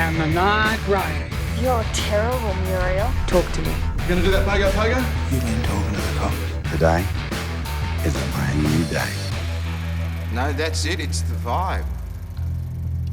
am not right. You're terrible, Muriel. Talk to me. You gonna do that pogo? You ain't talking to the cop. Today is a brand new day. No, that's it. It's the vibe.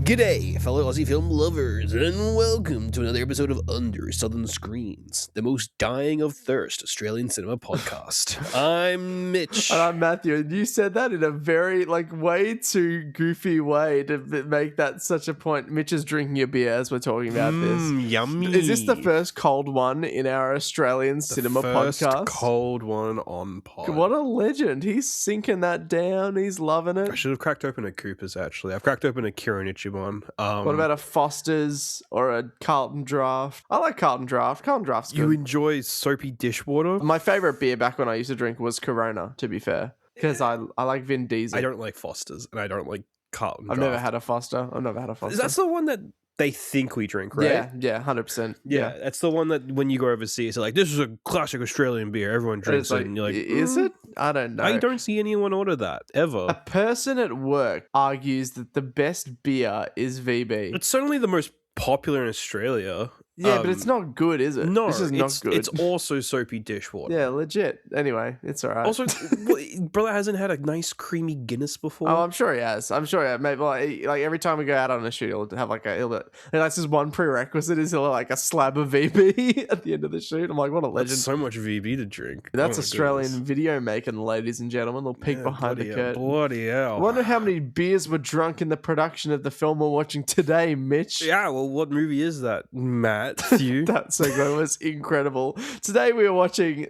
G'day, fellow Aussie film lovers, and welcome to another episode of Under Southern Screens, the most dying of thirst Australian cinema podcast. I'm Mitch. And I'm Matthew, and you said that in a very, way too goofy way to make that such a point. Mitch is drinking a beer as we're talking about this. Yummy. Is this the first cold one in our Australian cinema podcast? Cold one on pod. What a legend. He's sinking that down. He's loving it. I should have cracked open a Cooper's, actually. I've cracked open a Kironichi one. What about a Foster's or a Carlton Draft? I like Carlton Draft. Carlton Draft's good. You enjoy soapy dishwater? My favourite beer back when I used to drink was Corona, to be fair. Because I like Vin Diesel. I don't like Foster's, and I don't like Carlton Draft. I've never had a Foster. That's the one that they think we drink, right? Yeah, 100%. Yeah, that's the one that when you go overseas, they're like, this is a classic Australian beer. Everyone drinks it. And you're like, is it? I don't know. I don't see anyone order that, ever. A person at work argues that the best beer is VB. It's certainly the most popular in Australia. Yeah, but it's not good, is it? No, this is not good. It's also soapy dishwater. Yeah, legit. Anyway, it's all right. Also, brother hasn't had a nice creamy Guinness before. Oh, I'm sure he has. Maybe like every time we go out on a shoot, he'll have that's his one prerequisite is he'll have like a slab of VB at the end of the shoot. I'm like, what a legend. That's so much VB to drink. That's Oh my Australian goodness. video making, ladies and gentlemen. They'll peek behind the curtain. Bloody hell. I wonder how many beers were drunk in the production of the film we're watching today, Mitch. Yeah, well, what movie is that, Matthew? That segment was incredible. Today we are watching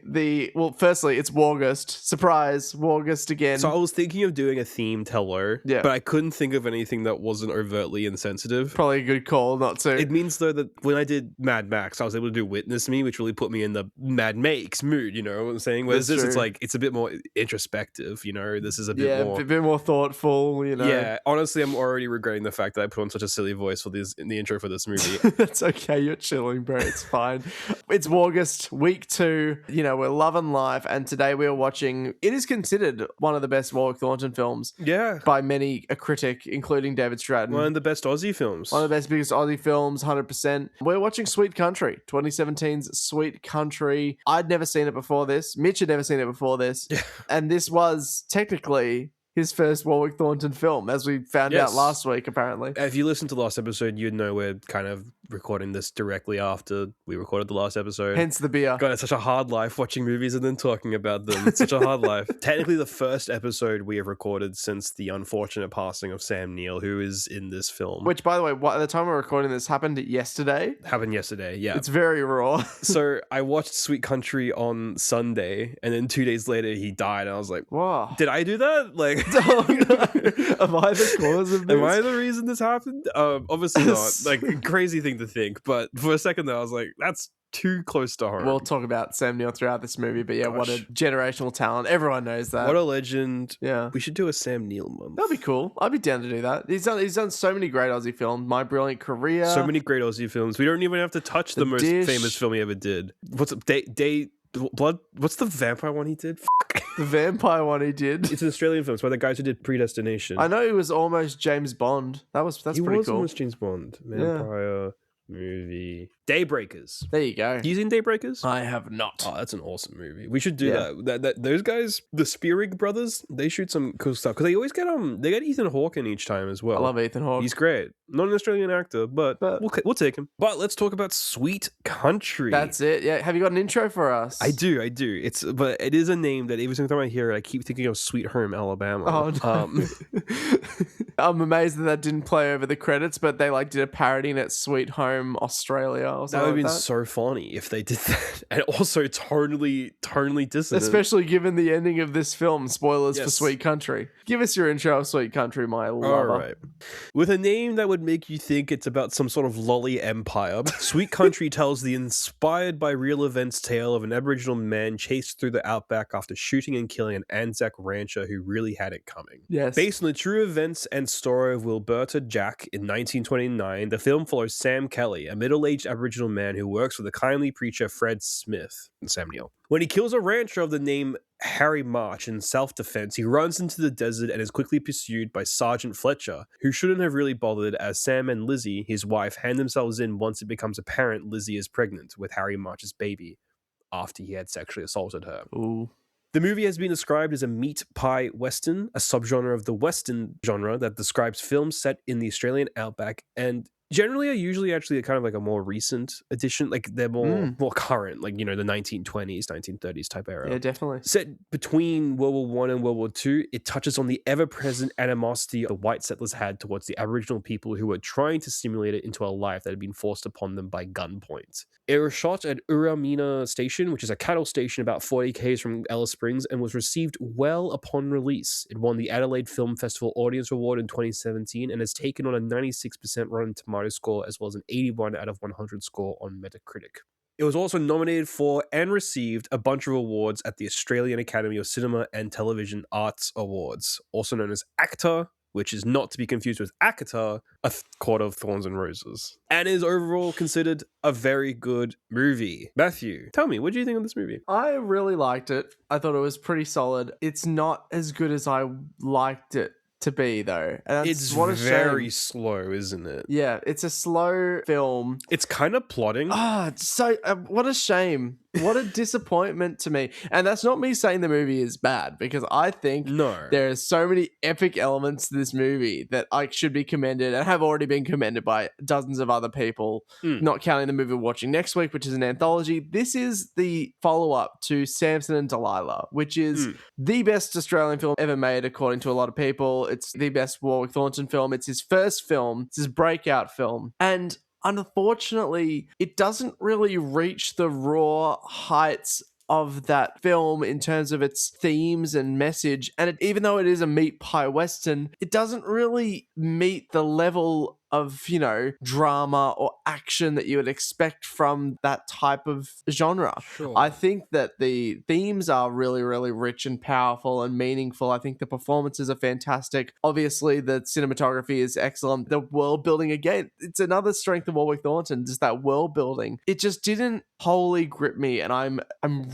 firstly, it's Warguast. Surprise, Warguast again. So I was thinking of doing a themed hello, Yeah. but I couldn't think of anything that wasn't overtly insensitive. Probably a good call not to. It means, though, that when I did Mad Max, I was able to do Witness Me, which really put me in the Mad Makes mood, you know what I'm saying? Whereas That's this, it's true. like, it's a bit more introspective, you know? This is a bit more... a bit more thoughtful, you know. Yeah, honestly, I'm already regretting the fact that I put on such a silly voice for this in the intro for this movie. It's okay, you're chilling, bro. It's fine. It's August, week 2. You know, we're loving life, and today we are watching. It is considered one of the best Warwick Thornton films Yeah. by many a critic, including David Stratton. One of the best Aussie films. One of the best, biggest Aussie films, 100%. We're watching Sweet Country, 2017's Sweet Country. I'd never seen it before this. Mitch had never seen it before this. Yeah. And this was technically his first Warwick Thornton film, as we found out last week, apparently. If you listened to the last episode, you'd know we're kind of recording this directly after we recorded the last episode. Hence the beer. God, it's such a hard life watching movies and then talking about them. It's such a hard life. Technically, the first episode we have recorded since the unfortunate passing of Sam Neill, who is in this film. Which, by the way, at the time we're recording this, happened yesterday. Happened yesterday, yeah. It's very raw. So I watched Sweet Country on Sunday, and then 2 days later he died. And I was like, Wow. did I do that? Like, Oh, no. Am I the cause of this? am I the reason this happened? Obviously not. Like, crazy thing to think. But for a second there, I was like, that's too close to home. We'll talk about Sam Neill throughout this movie, but yeah, what a generational talent. Everyone knows that. What a legend. Yeah. We should do a Sam Neill month. That'd be cool. I'd be down to do that. He's done so many great Aussie films. My Brilliant Career. So many great Aussie films. We don't even have to touch the most Dish. famous film he ever did. What's Blood? What's the vampire one he did? The vampire one he did. It's an Australian film. It's by the guys who did Predestination. I know he was almost James Bond. That's he pretty was cool. almost James Bond. Vampire movie. Daybreakers. There you go. You seen Daybreakers? I have not. Oh, that's an awesome movie. We should do that. Those guys, the Spearig brothers, they shoot some cool stuff because they always get they get Ethan Hawke in each time as well. I love Ethan Hawke. He's great. Not an Australian actor, but we'll take him. But let's talk about Sweet Country. That's it. Yeah. Have you got an intro for us? I do. But it is a name that every single time I hear it, I keep thinking of Sweet Home Alabama. Oh no. I'm amazed that didn't play over the credits, but they did a parody in it, Sweet Home Australia or That something. would have been that. so funny if they did that, and also totally dissonant. Especially given the ending of this film. Spoilers for Yes. Sweet Country. Give us your intro of Sweet Country, my lover. All right. With a name that would make you think it's about some sort of lolly empire, Sweet Country tells the inspired by real events tale of an Aboriginal man chased through the outback after shooting and killing an Anzac rancher who really had it coming. Yes. Based on the true events and story of Wilberta Jack in 1929, the film follows Sam Kelly, a middle-aged Aboriginal man who works for the kindly preacher Fred Smith, Sam Neill. When he kills a rancher of the name Harry March in self-defense, he runs into the desert and is quickly pursued by Sergeant Fletcher, who shouldn't have really bothered, as Sam and Lizzie, his wife, hand themselves in once it becomes apparent Lizzie is pregnant with Harry March's baby after he had sexually assaulted her. Ooh. The movie has been described as a meat pie western, a subgenre of the western genre that describes films set in the Australian outback, and generally are usually actually kind of like a more recent edition, like they're more current, like, you know, the 1920s, 1930s type era. Yeah, definitely. Set between World War One and World War Two, it touches on the ever-present animosity the white settlers had towards the Aboriginal people who were trying to simulate it into a life that had been forced upon them by gunpoint. It was shot at Uramina Station, which is a cattle station about 40 km from Alice Springs, and was received well upon release. It won the Adelaide Film Festival Audience Award in 2017 and has taken on a 96% Rotten Tomato score as well as an 81 out of 100 score on Metacritic. It was also nominated for and received a bunch of awards at the Australian Academy of Cinema and Television Arts Awards, also known as ACTA, which is not to be confused with ACOTAR, A Court of Thorns and Roses, and is overall considered a very good movie. Matthew, tell me, what do you think of this movie? I really liked it. I thought it was pretty solid. It's not as good as I liked it to be, though. And It's what a very shame. slow, isn't it? Yeah, it's a slow film. It's kind of plotting. So what a shame. What a disappointment to me. And that's not me saying the movie is bad, because I think No. there are so many epic elements to this movie that I should be commended and have already been commended by dozens of other people, not counting the movie we're watching next week, which is an anthology. This is the follow-up to Samson and Delilah, which is the best Australian film ever made, according to a lot of people. It's the best Warwick Thornton film. It's his first film. It's his breakout film. And unfortunately, it doesn't really reach the raw heights of that film in terms of its themes and message. And even though it is a meat pie western, it doesn't really meet the level of, you know, drama or action that you would expect from that type of genre. Sure. I think that the themes are really, really rich and powerful and meaningful. I think the performances are fantastic. Obviously, the cinematography is excellent. The world building, again, it's another strength of Warwick Thornton, just that world building. It just didn't wholly grip me, and I'm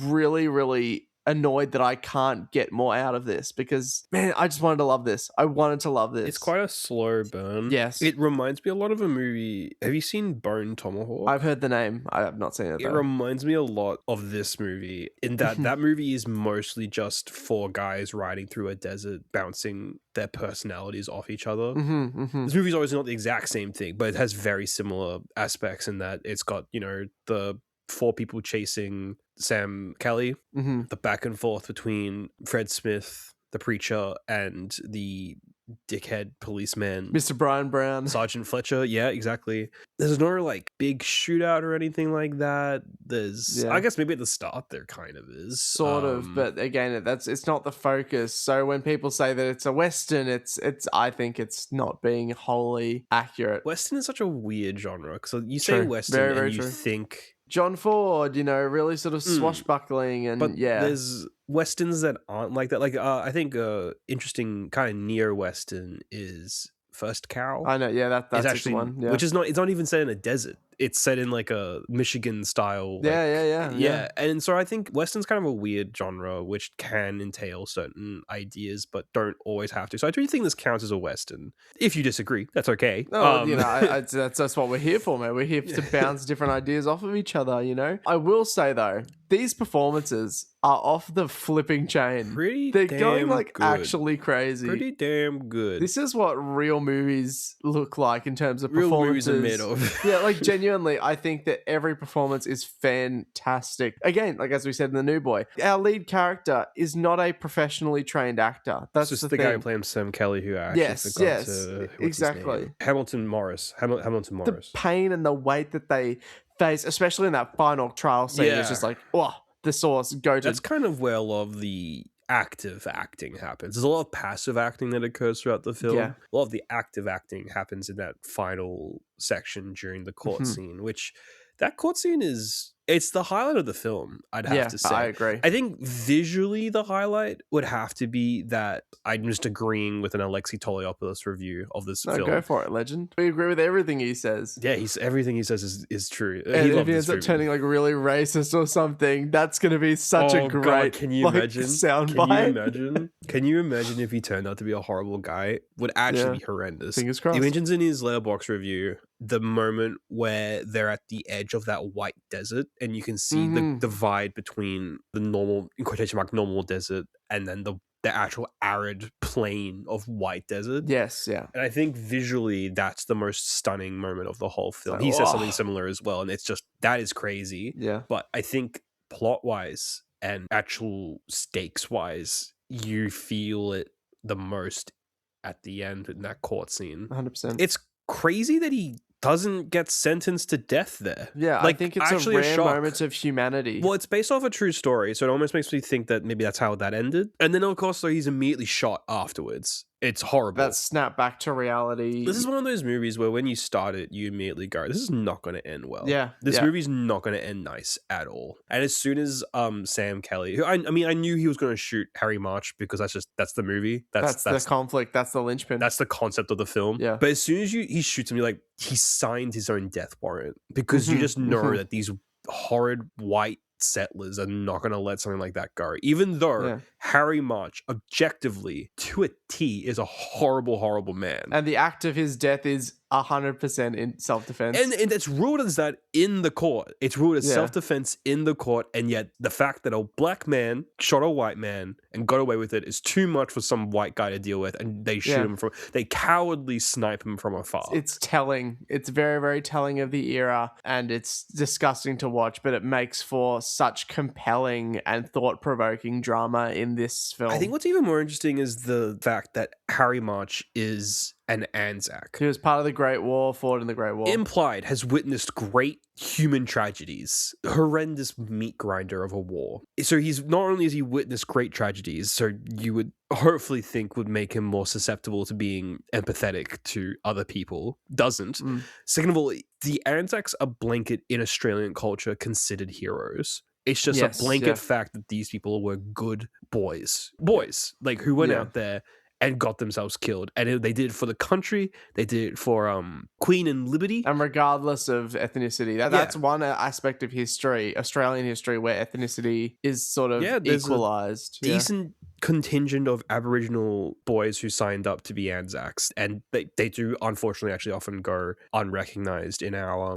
really, really annoyed that I can't get more out of this, because, man, I just wanted to love this. I wanted to love this. It's quite a slow burn. Yes. It reminds me a lot of a movie. Have you seen Bone Tomahawk? I've heard the name. I have not seen it, It though. reminds me a lot of this movie in that that movie is mostly just four guys riding through a desert, bouncing their personalities off each other. This movie's always not the exact same thing, but it has very similar aspects in that it's got, you know, the four people chasing Sam Kelly, the back and forth between Fred Smith, the preacher, and the dickhead policeman, Mr. Brian Brown. Sergeant Fletcher. Yeah, exactly. There's no like big shootout or anything like that. There's, Yeah. I guess maybe at the start there kind of is. Sort of, but again, it's not the focus. So when people say that it's a western, it's I think it's not being wholly accurate. Western is such a weird genre because you say True. Western Very, and very you true. think, John Ford, you know, really sort of swashbuckling, and but yeah, there's Westerns that aren't like that. Like I think interesting kind of neo-Western is First Cow. I know, yeah, that's It's the actually one, yeah. which is not. It's not even set in a desert. It's set in like a Michigan style. Yeah. And so I think Western's kind of a weird genre, which can entail certain ideas, but don't always have to. So I do think this counts as a Western. If you disagree, that's okay. Oh, you know, that's what we're here for, man. We're here to bounce different ideas off of each other, you know? I will say, though, these performances are off the flipping chain. They're going, like, good. actually crazy. Pretty damn good. This is what real movies look like in terms of Real performances. movies are made of. Yeah, like, genuinely, I think that every performance is fantastic. Again, like as we said in The New Boy, our lead character is not a professionally trained actor. That's just the the thing. guy who played Sam Kelly, who I actually Yes, forgot yes, to, what's his exactly. name? Hamilton Morris. Hamilton The Morris. pain and the weight that they face, especially in that final trial scene, Yeah. is just like, oh, the source, go to. That's kind of where a lot of the active acting happens. There's a lot of passive acting that occurs throughout the film. Yeah. A lot of the active acting happens in that final section during the court scene, which that court scene is It's the highlight of the film, I'd have to say. I agree. I think visually the highlight would have to be that I'm just agreeing with an Alexi Toliopoulos review of this No, film. go for it, legend. We agree with everything he says. Yeah, everything he says is true. And He if loved he this ends up movie. turning like really racist or something, that's going to be such a great God, can you imagine? soundbite. Can you imagine if he turned out to be a horrible guy? Would actually be horrendous. Fingers crossed. He mentions in his Letterboxd review the moment where they're at the edge of that white desert and you can see the divide between the normal, in quotation mark, normal desert and then the actual arid plain of white desert. Yes, yeah. And I think visually that's the most stunning moment of the whole film. Like, he says something similar as well, and it's just, that is crazy. Yeah. But I think plot-wise and actual stakes-wise, you feel it the most at the end in that court scene. 100%. It's crazy that he doesn't get sentenced to death there. Yeah, like, I think it's actually a rare shock. moment of humanity. Well, it's based off a true story, so it almost makes me think that maybe that's how that ended. And then, of course, he's immediately shot afterwards. It's horrible. That snap back to reality. This is one of those movies where when you start it, you immediately go, this is not going to end well. Yeah. This movie's not going to end nice at all. And as soon as Sam Kelly, who I knew he was going to shoot Harry March because that's the movie. That's the conflict. That's the linchpin. That's the concept of the film. Yeah. But as soon as he shoots him, you're like, he signed his own death warrant because you just know that these horrid white settlers are not going to let something like that go. Even though Harry March, objectively, to a T, is a horrible, horrible man. And the act of his death is 100% in self-defense. And it's ruled as that in the court. It's ruled as self-defense in the court, and yet the fact that a black man shot a white man and got away with it is too much for some white guy to deal with, and they shoot him they cowardly snipe him from afar. It's telling. It's very, very telling of the era, and it's disgusting to watch, but it makes for such compelling and thought-provoking drama in this film. I think what's even more interesting is the fact that Harry March is an Anzac. He was part of the Great War, fought in the Great War. Implied, has witnessed great human tragedies, horrendous meat grinder of a war. So he's not only has he witnessed great tragedies, so you would hopefully think would make him more susceptible to being empathetic to other people. Doesn't. Second of all, the Anzacs are blanket in Australian culture considered heroes. It's just a blanket fact that these people were good boys. Like who went out there and got themselves killed. And they did it for the country. They did it for Queen and Liberty. And regardless of ethnicity. That's one aspect of history, Australian history, where ethnicity is sort of equalised. Decent contingent of Aboriginal boys who signed up to be Anzacs. And they do, unfortunately, actually often go unrecognised in our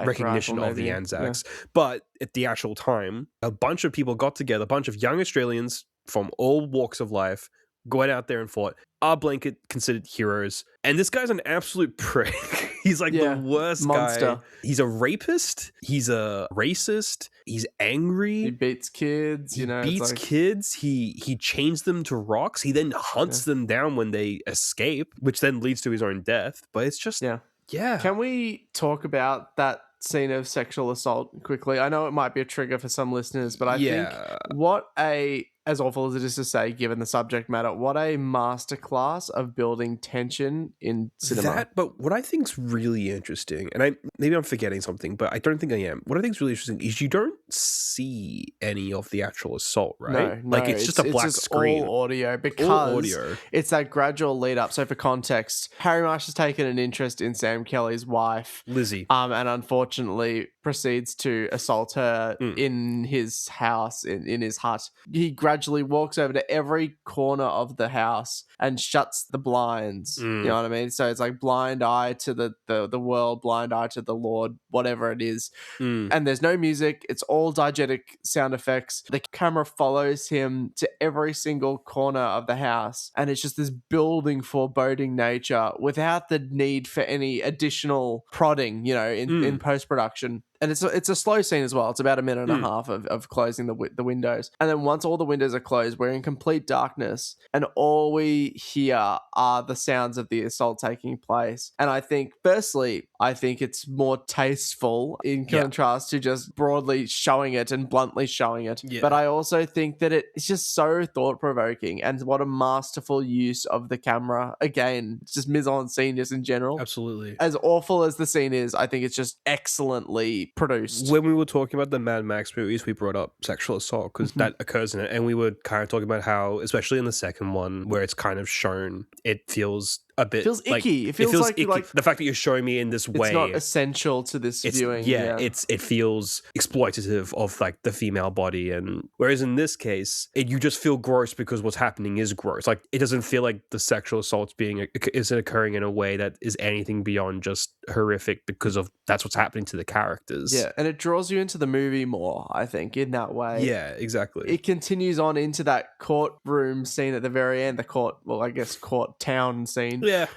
recognition of the Anzacs. Yeah. But at the actual time, a bunch of people got together, a bunch of young Australians from all walks of life, going out there and fought, are blanket considered heroes. And this guy's an absolute prick. He's like the worst monster. Guy. He's a rapist. He's a racist. He's angry. He beats kids. He beats kids. He chains them to rocks. He then hunts them down when they escape, which then leads to his own death. But it's just... Yeah. Can we talk about that scene of sexual assault quickly? I know it might be a trigger for some listeners, but I think as awful as it is to say, given the subject matter, what a masterclass of building tension in cinema. But what I think's really interesting, and maybe I'm forgetting something, but I don't think I am. What I think's really interesting is you don't see any of the actual assault, right? No, it's just a black screen. All audio because it's that gradual lead up. So for context, Harry Marsh has taken an interest in Sam Kelly's wife, Lizzie, and unfortunately proceeds to assault her in his house, in his hut. He gradually walks over to every corner of the house and shuts the blinds. You know what I mean? So it's like blind eye to the world, blind eye to the Lord, whatever it is. And there's no music. It's all diegetic sound effects. The camera follows him to every single corner of the house. And it's just this building foreboding nature without the need for any additional prodding, in post-production. And it's a slow scene as well. It's about a minute and a half of closing the windows. And then once all the windows are closed, we're in complete darkness. And all we hear are the sounds of the assault taking place. And I think, firstly, it's more tasteful in contrast to just broadly showing it and bluntly showing it. Yeah. But I also think that it's just so thought-provoking. And what a masterful use of the camera. Again, it's just mise-en-scene just in general. Absolutely. As awful as the scene is, I think it's just excellently produced. When we were talking about the Mad Max movies, we brought up sexual assault because that occurs in it. And we were kind of talking about how, especially in the second one, where it's kind of shown, it feels a bit feels like, icky. It feels like the fact that you're showing me in this way. It's not essential to this viewing. It feels exploitative of like the female body, and whereas in this case, you just feel gross because what's happening is gross. Like it doesn't feel like the sexual assault's isn't occurring in a way that is anything beyond just horrific because of that's what's happening to the characters. Yeah, and it draws you into the movie more, I think, in that way. Yeah, exactly. It continues on into that courtroom scene at the very end, court town scene. Yeah.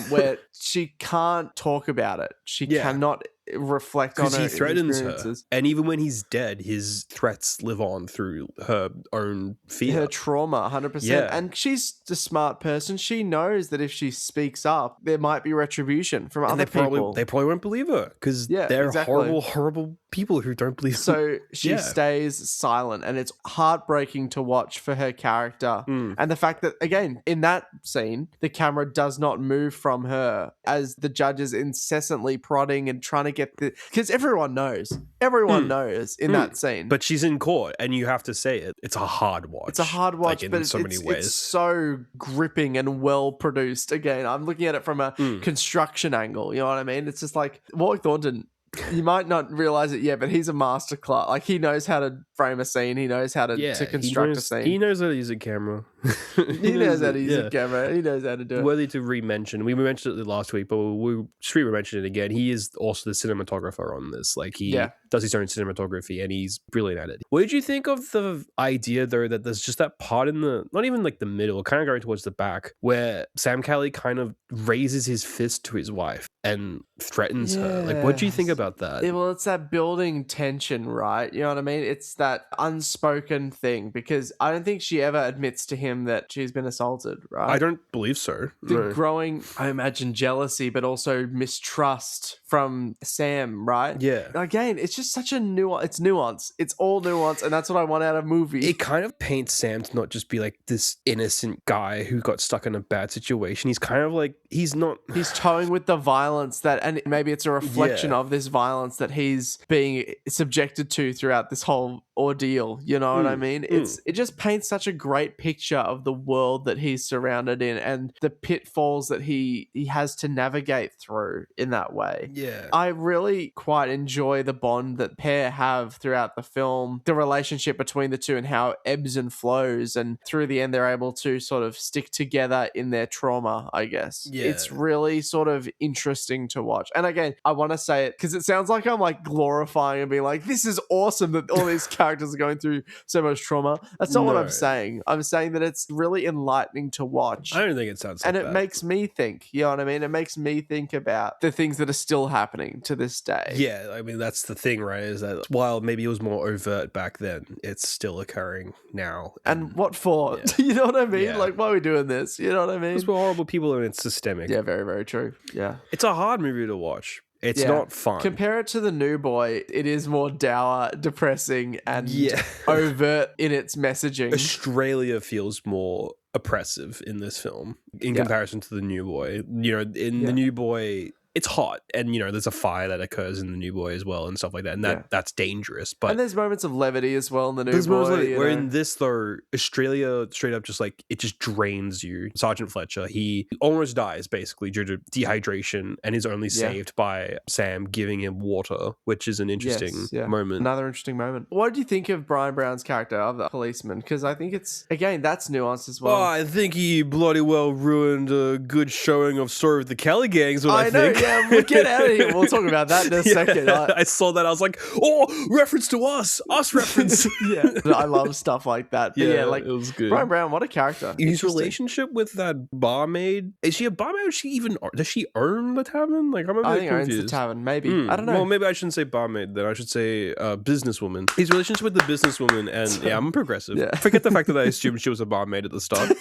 Where she can't talk about it. She cannot reflect on her because he threatens experiences. her, and even when he's dead, his threats live on through her own fear, her trauma, 100%. Yeah. And she's a smart person. She knows that if she speaks up, there might be retribution from other people. They probably won't believe her because they're horrible people who don't believe. So she stays silent, and it's heartbreaking to watch for her character. And the fact that, again, in that scene, the camera does not move from her as the judge is incessantly prodding and trying to get because everyone knows in that scene. But she's in court, and you have to say it. It's a hard watch. It's a hard watch, like, but in so many ways. It's so gripping and well produced. Again, I'm looking at it from a construction angle. You know what I mean? It's just like Warwick Thornton. You might not realize it yet, but he's a masterclass. Like, he knows how to frame a scene. He knows how to construct a scene. He knows how to use a camera. He knows how to use a camera. He knows how to do it. Worthy to re-mention. We mentioned it last week, but we should re-mention it again. He is also the cinematographer on this. Like, he does his own cinematography, and he's brilliant at it. What did you think of the idea, though, that there's just that part in the, not even like the middle, kind of going towards the back, where Sam Kelly kind of raises his fist to his wife and threatens her? Like, what do you think about that? Yeah, well, it's that building tension, right? You know what I mean? It's that unspoken thing, because I don't think she ever admits to him that she's been assaulted, right? I don't believe so. The growing, I imagine, jealousy, but also mistrust from Sam, right? Yeah. Again, it's just such a nuance. It's nuance. It's all nuance, and that's what I want out of movies. It kind of paints Sam to not just be like this innocent guy who got stuck in a bad situation. He's kind of like, he's toying with the violence that, and maybe it's a reflection of this violence that he's being subjected to throughout this whole ordeal. You know what I mean? It just paints such a great picture of the world that he's surrounded in and the pitfalls that he has to navigate through in that way. Yeah. I really quite enjoy the bond that pair have throughout the film, the relationship between the two and how it ebbs and flows, and through the end they're able to sort of stick together in their trauma, I guess. Yeah. It's really sort of interesting to watch. And again, I want to say it because it sounds like I'm like glorifying and being like, this is awesome that all these characters are going through so much trauma. That's not what I'm saying. I'm saying that it's really enlightening to watch. I don't think it sounds like and it that. makes me think, you know what I mean? It makes me think about the things that are still happening to this day. Yeah, I mean, that's the thing, right? Is that while maybe it was more overt back then, it's still occurring now. And what for? Yeah. You know what I mean? Yeah. Like, why are we doing this? You know what I mean? Because we're horrible people and it's systemic. Yeah, very, very true. Yeah. It's a hard movie to watch. It's not fun. Compare it to The New Boy. It is more dour, depressing, and overt in its messaging. Australia feels more oppressive in this film in comparison to The New Boy. You know, in The New Boy, it's hot, and you know there's a fire that occurs in The New Boy as well and stuff like that, and that's dangerous. But and there's moments of levity as well in The New Boy. Where in this though, Australia straight up just like it just drains you. Sergeant Fletcher, he almost dies basically due to dehydration, and is only saved by Sam giving him water, which is an interesting moment. Another interesting moment. What did you think of Brian Brown's character of the policeman? Because I think it's that's nuanced as well. Oh, I think he bloody well ruined a good showing of Story of the Kelly Gangs. I think. Yeah, we'll get out of here. We'll talk about that in a second. I saw that. I was like, oh, reference to us reference. I love stuff like that. But like, it was good. Brian Brown, what a character. His relationship with that barmaid, is she a barmaid? Does she own the tavern? Like, I'm a bit confused. Owns the tavern, maybe. I don't know. Well, maybe I shouldn't say barmaid then. I should say businesswoman. His relationship with the businesswoman, and I'm progressive. Yeah. Forget the fact that I assumed she was a barmaid at the start.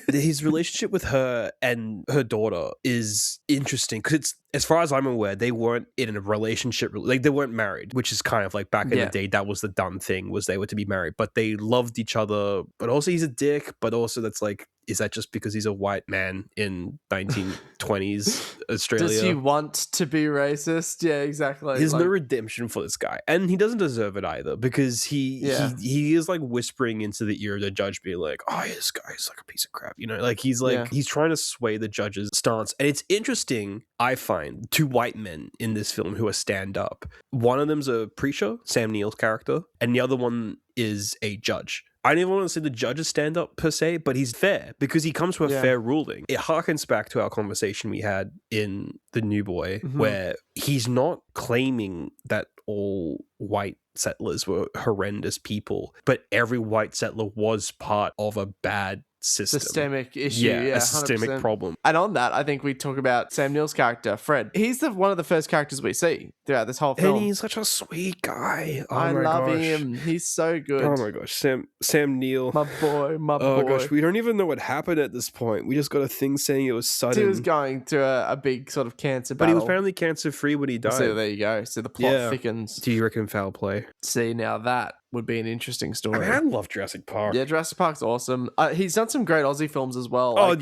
His relationship with her and her daughter is interesting because it's, as far as I'm aware, they weren't in a relationship, like they weren't married, which is kind of like back in the day, that was the done thing, was they were to be married, but they loved each other. But also he's a dick, but also that's like, is that just because he's a white man in 1920s 20s Australia. Does he want to be racist? Yeah, exactly. There's no redemption for this guy, and he doesn't deserve it either, because he is like whispering into the ear of the judge, being like, "Oh, this guy's like a piece of crap," you know, like he's trying to sway the judge's stance. And it's interesting, I find, two white men in this film who are stand up. One of them's a preacher, Sam Neill's character, and the other one is a judge. I don't even want to say the judge is stand up per se, but he's fair because he comes to a fair ruling. It harkens back to our conversation we had in The New Boy, where he's not claiming that all white settlers were horrendous people, but every white settler was part of a bad systemic issue, a systemic 100%. problem. And on that, I think we talk about Sam Neill's character, Fred. He's one of the first characters we see throughout this whole film. And he's such a sweet guy. Oh I my love gosh. him. He's so good. Oh my gosh, Sam Neill. My boy. Oh gosh, we don't even know what happened at this point. We just got a thing saying it was sudden. He was going through a big sort of cancer but battle. he was apparently cancer-free when he died. So there you go. So the plot thickens. Do you reckon foul play? See, now that would be an interesting story. I love Jurassic Park. Yeah, Jurassic Park's awesome. He's done some great Aussie films as well. I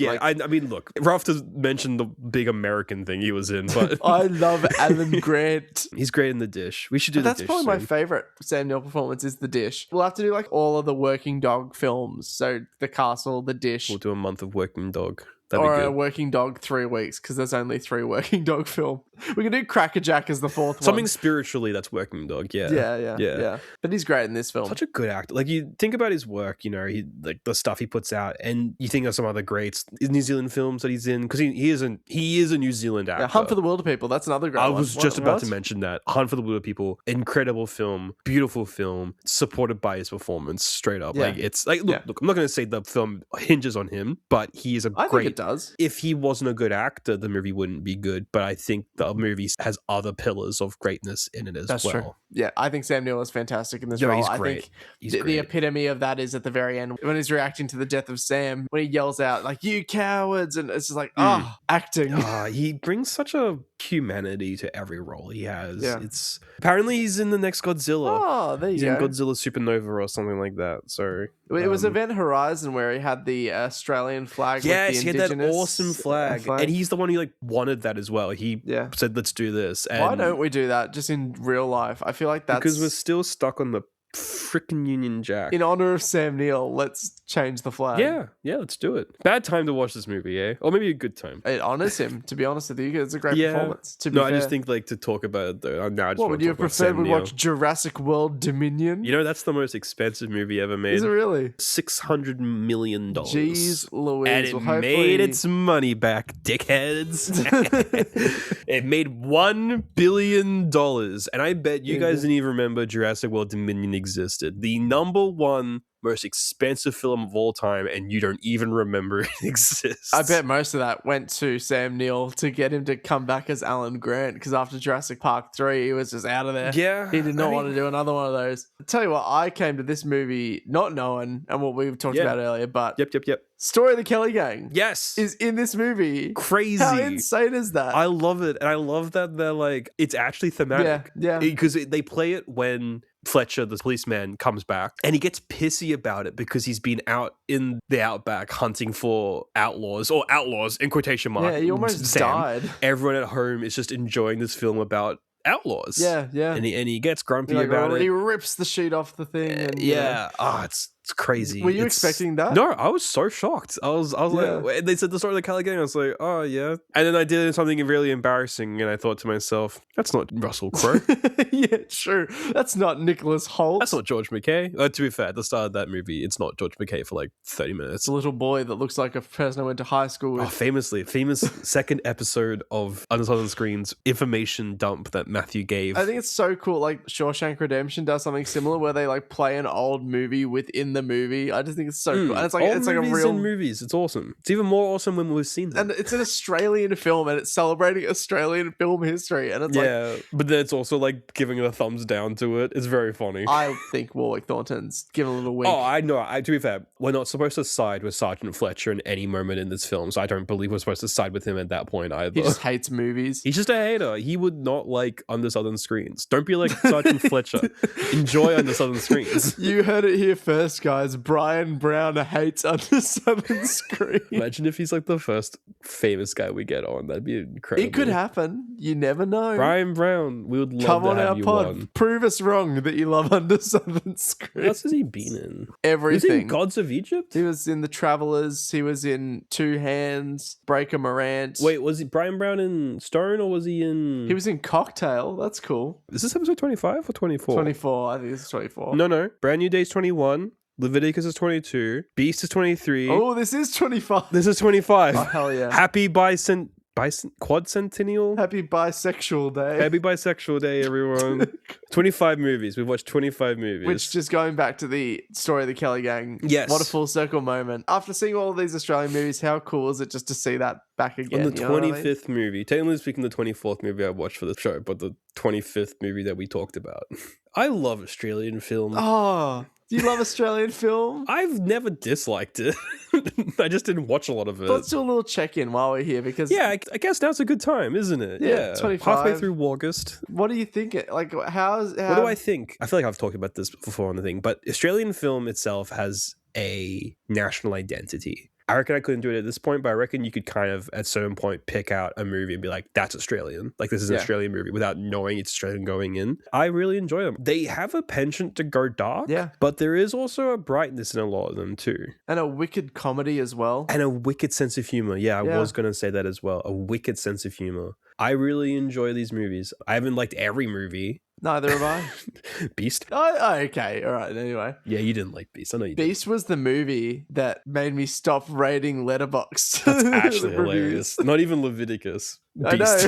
mean, look, Ralph does mention the big American thing he was in, but I love Alan Grant. He's great in The Dish. We should do That's The Dish probably my soon. favorite Sam Neill performance is The Dish. We'll have to do like all of the Working Dog films. So The Castle, The Dish. We'll do a month of Working Dog. That'd Or be a good. Working Dog 3 weeks, because there's only 3 Working Dog film. We can do Crackerjack as the fourth Something one. spiritually that's Working Dog, yeah. Yeah. But he's great in this film. Such a good actor. Like, you think about his work, you know, he like the stuff he puts out, and you think of some other greats, New Zealand films that he's in, because he is a New Zealand actor. Yeah, Hunt for the Wilder People, that's another great I one. was just about to mention that. Hunt for the Wilder People, incredible film, beautiful film, supported by his performance, straight up. Yeah. Like, it's like, look, I'm not going to say the film hinges on him, but he is I think it does. If he wasn't a good actor, the movie wouldn't be good. But I think the movie has other pillars of greatness in it as That's well. true. Yeah, I think Sam Neill is fantastic in this Yeah, role. he's I great. think He's the great. epitome of that is at the very end when he's reacting to the death of Sam, when he yells out like "You cowards!" and it's just like, acting. He brings such a humanity to every role he has. Yeah. It's apparently he's in the next Godzilla. Oh, there you He's go. in Godzilla Supernova or something like that. So It was Event Horizon where he had the Australian flag. yes, with he the had that indigenous awesome flag, and he's the one who like wanted that as well. He said, "Let's do this." And why don't we do that just in real life? I feel like that's because we're still stuck on the freaking Union Jack. in honor of Sam Neill. Let's change the flag. Yeah, let's do it. Bad time to watch this movie, eh? Or maybe a good time. It honors him. To be honest with you, it's a great Yeah. performance. To be fair. I just think like to talk about it though. Now I just What want would to you talk have about Sam preferred? We Neill. watch Jurassic World Dominion. You know, that's the most expensive movie ever made. Is it really? $600 million. Jeez Louise. And it Well, hopefully- made its money back, dickheads. It made $1 billion. And I bet you guys didn't even remember Jurassic World Dominion existed. The number one most expensive film of all time, and you don't even remember it exists. I bet most of that went to Sam Neill to get him to come back as Alan Grant, because after Jurassic Park 3, he was just out of there. Yeah. He did not want to do another one of those. I'll tell you what, I came to this movie not knowing, and what we talked about earlier, but Yep. Story of the Kelly Gang Yes. is in this movie. Crazy. How insane is that? I love it. And I love that they're like, it's actually thematic. Yeah. Because they play it when Fletcher, the policeman, comes back, and he gets pissy about it because he's been out in the outback hunting for outlaws in quotation marks. Yeah, he almost died. Everyone at home is just enjoying this film about outlaws. Yeah. And he gets grumpy Like, about he it. rips the sheet off the thing. And, It's crazy. Were you expecting that? No, I was so shocked. I was like, they said the story of the Kelly Gang. I was like, oh yeah. And then I did something really embarrassing, and I thought to myself, that's not Russell Crowe. Yeah, true. That's not Nicholas Hoult. That's not George McKay. To be fair, at the start of that movie, it's not George McKay for like 30 minutes. It's a little boy that looks like a person I went to high school with. Oh, famous second episode of Under Southern Screen's information dump that Matthew gave. I think it's so cool. Like Shawshank Redemption does something similar where they like play an old movie within the movie. I just think it's so cool. And it's like Old a movies real in movies. It's awesome. It's even more awesome when we've seen them. and it's an Australian film and it's celebrating Australian film history. And it's like but then it's also like giving it a thumbs down to it. It's very funny. I think Warwick Thornton's giving a little wink. Oh, I know. To be fair, we're not supposed to side with Sergeant Fletcher in any moment in this film, so I don't believe we're supposed to side with him at that point either. He just hates movies. He's just a hater. He would not like Under Southern Screens. Don't be like Sergeant Fletcher. Enjoy Under Southern Screens. You heard it here first, guys. Brian Brown hates Under Southern Screen. Imagine if he's like the first famous guy we get on. That'd be incredible. It could happen. You never know. Brian Brown, we would love Come to on have our you pod. on. Prove us wrong that you love Under Southern Screen. What else has he been in? Everything. Was he in Gods of Egypt? He was in The Travelers. He was in Two Hands, Breaker Morant. Wait, was he Brian Brown in Stone or was he in... He was in Cocktail. That's cool. Is this episode 25 or 24? 24. I think it's 24. No. Brand New Day's 21. Leviticus is 22. Beast is 23. Oh, this is 25. This is 25. Oh, hell yeah. Happy Quadcentennial? Happy Bisexual Day. Happy Bisexual Day, everyone. 25 movies. We've watched 25 movies. Which, just going back to the story of the Kelly Gang. Yes. What a full circle moment. After seeing all of these Australian movies, how cool is it just to see that back again? On the 25th movie. Technically speaking, the 24th movie I watched for the show, but the 25th movie that we talked about. I love Australian film. Oh, do you love Australian film? I've never disliked it. I just didn't watch a lot of it. Let's do a little check-in while we're here because... Yeah, I guess now's a good time, isn't it? Yeah, 25. Halfway through Warguast. What do you think? Like, What do I think? I feel like I've talked about this before on the thing, but Australian film itself has a national identity. I reckon I couldn't do it at this point, but I reckon you could kind of, at a certain point, pick out a movie and be like, that's Australian. Like, this is an Australian movie without knowing it's Australian going in. I really enjoy them. They have a penchant to go dark, but there is also a brightness in a lot of them too. And a wicked comedy as well. And a wicked sense of humor. Yeah, I was going to say that as well. A wicked sense of humor. I really enjoy these movies. I haven't liked every movie. Neither have I. Beast? Oh, okay. All right. Anyway. Yeah, you didn't like Beast. I know you did. Beast was the movie that made me stop rating Letterboxd. That's actually hilarious. Not even Leviticus. Beast.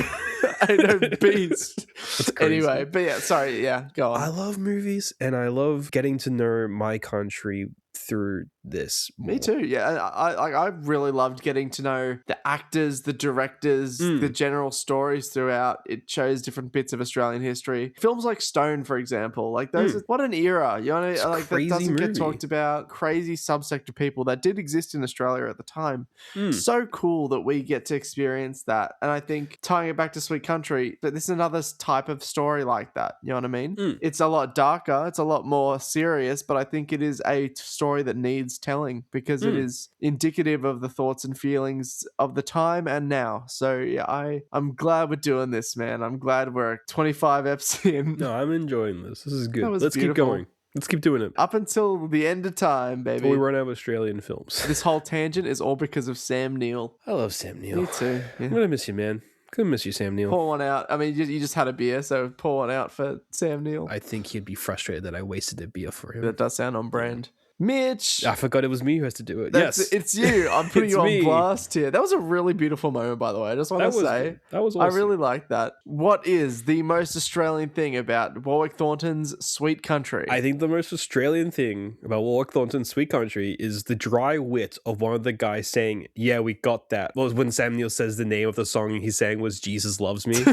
I know. Beast. That's crazy. Anyway, but yeah, sorry. Yeah, go on. I love movies and I love getting to know my country through this more. Me too. Yeah, I really loved getting to know the actors, the directors, the general stories throughout. It shows different bits of Australian history. Films like Stone, for example, like those. What an era! You know, like that doesn't get talked about. Crazy subsector people that did exist in Australia at the time. So cool that we get to experience that. And I think tying it back to Sweet Country, that this is another type of story like that. You know what I mean? It's a lot darker. It's a lot more serious, but I think it is a story that needs telling because it is indicative of the thoughts and feelings of the time and now. So yeah, I'm glad we're doing this, man. I'm glad we're 25 eps in. No, I'm enjoying this. This is good. Let's beautiful. keep going. Let's keep doing it. Up until the end of time, baby. Until we run out of Australian films. This whole tangent is all because of Sam Neill. I love Sam Neill. Me too. Yeah. I'm gonna miss you, man. Gonna miss you, Sam Neill. Pour one out. I mean, you just had a beer, so pour one out for Sam Neill. I think he'd be frustrated that I wasted a beer for him. That does sound on brand. Mitch! I forgot it was me who has to do it. Yes. It's you. I'm putting you on me. blast here. That was a really beautiful moment, by the way. I just want to say. That was awesome. I really like that. What is the most Australian thing about Warwick Thornton's Sweet Country? I think the most Australian thing about Warwick Thornton's Sweet Country is the dry wit of one of the guys saying, yeah, we got that. Well, when Sam Neill says the name of the song he sang was Jesus Loves Me.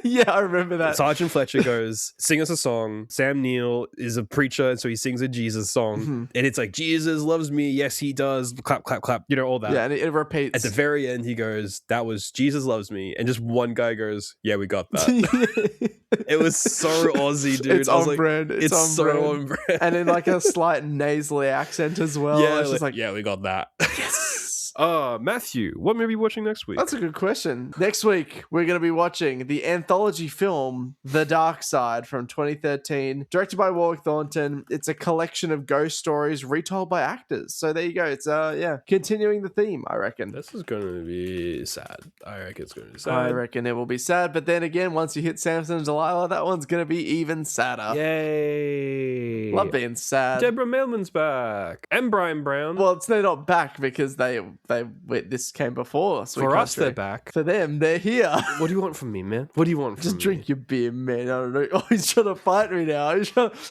Yeah, I remember that. Sergeant Fletcher goes, sing us a song. Sam Neill is a preacher, and so he sings a Jesus song. And it's like, Jesus loves me. Yes, he does. Clap, clap, clap. You know, all that. Yeah, and it repeats. At the very end, he goes, that was Jesus loves me. And just one guy goes, yeah, we got that. It was so Aussie, dude. It's on brand. It's on so brand. on brand. And in like a slight nasally accent as well. Yeah, it's just like, yeah, we got that. Yes. Matthew, what movie are you watching next week? That's a good question. Next week, we're going to be watching the anthology film The Dark Side from 2013, directed by Warwick Thornton. It's a collection of ghost stories retold by actors. So there you go. It's continuing the theme, I reckon. This is going to be sad. I reckon it's going to be sad. I reckon it will be sad. But then again, once you hit Samson and Delilah, that one's going to be even sadder. Yay. Love being sad. Deborah Mailman's back. And Brian Brown. Well, they're not back because this came before. Sweet For us, Country. they're back. For them, they're here. What do you want from me, man? What do you want from Just me? drink your beer, man. I don't know. Oh, he's trying to fight me now.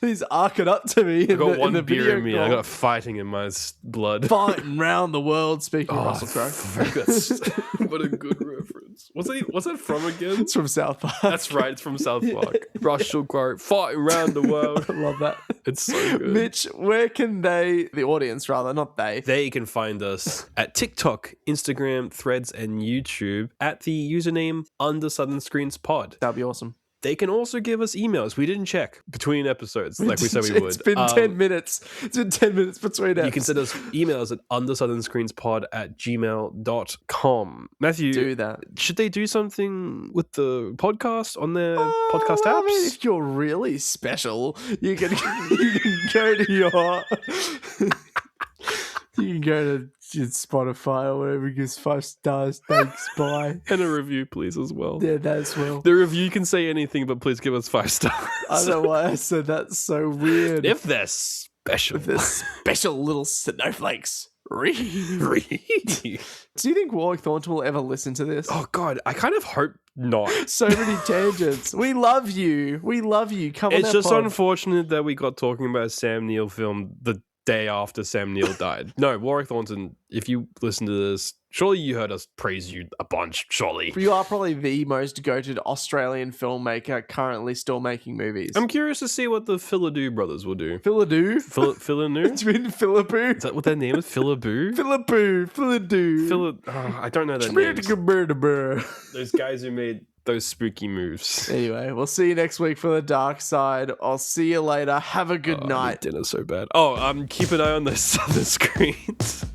He's arcing up to me. I got one the beer in me. call. I got fighting in my blood. Fighting round the world. Speaking of Russell Crowe. What a good reference. What's that from again? It's from South Park. That's right. It's from South Park. Russell Crowe fighting around the world. I love that. It's so good. Mitch, where can the audience rather, not they. They can find us at TikTok, Instagram, Threads, and YouTube at the username Under Southern Screens Pod. That'd be awesome. they can also give us emails. We didn't check between episodes like we said we would. It's been 10 minutes. It's been 10 minutes between episodes. You can send us emails at undersouthernscreens@gmail.com. Matthew, do that. Should they do something with the podcast on their podcast apps? I mean, if you're really special, you can go to your you can go to your Spotify or whatever, give us 5 stars, thanks, bye. And a review, please, as well. Yeah, that as well. The review can say anything, but please give us 5 stars. I don't know why I said that's so weird. If they're special. If they're special little snowflakes. Do you think Warwick Thornton will ever listen to this? Oh, God, I kind of hope not. So many tangents. We love you. We love you. Come on. It's just unfortunate that we got talking about a Sam Neill film the day after Sam Neill died. No, Warwick Thornton, if you listen to this, surely you heard us praise you a bunch, surely. You are probably the most goated Australian filmmaker currently still making movies. I'm curious to see what the Philidoo brothers will do. Philidoo? Philidoo? It's been Philipoo. Is that what their name is? Philiboo? Philidoo. I don't know their names. Those guys who made those spooky moves. Anyway, we'll see you next week for The Dark Side. I'll see you later. Have a good night. Dinner's so bad. Keep an eye on those southern screens.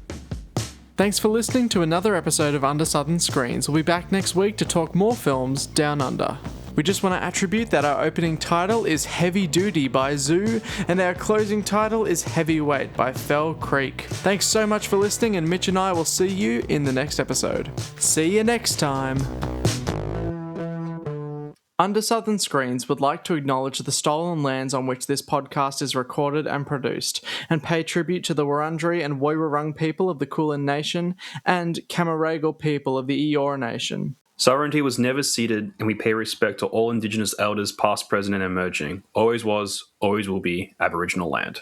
Thanks for listening to another episode of Under Southern Screens. We'll be back next week to talk more films down under. We just want to attribute that our opening title is Heavy Duty by Zoo, and our closing title is Heavyweight by Fell Creek. Thanks so much for listening, and Mitch and I will see you in the next episode. See you next time. Under Southern Screens would like to acknowledge the stolen lands on which this podcast is recorded and produced, and pay tribute to the Wurundjeri and Woiwurrung people of the Kulin Nation and Camaragal people of the Eora Nation. Sovereignty was never ceded, and we pay respect to all Indigenous elders past, present, and emerging. Always was, always will be Aboriginal land.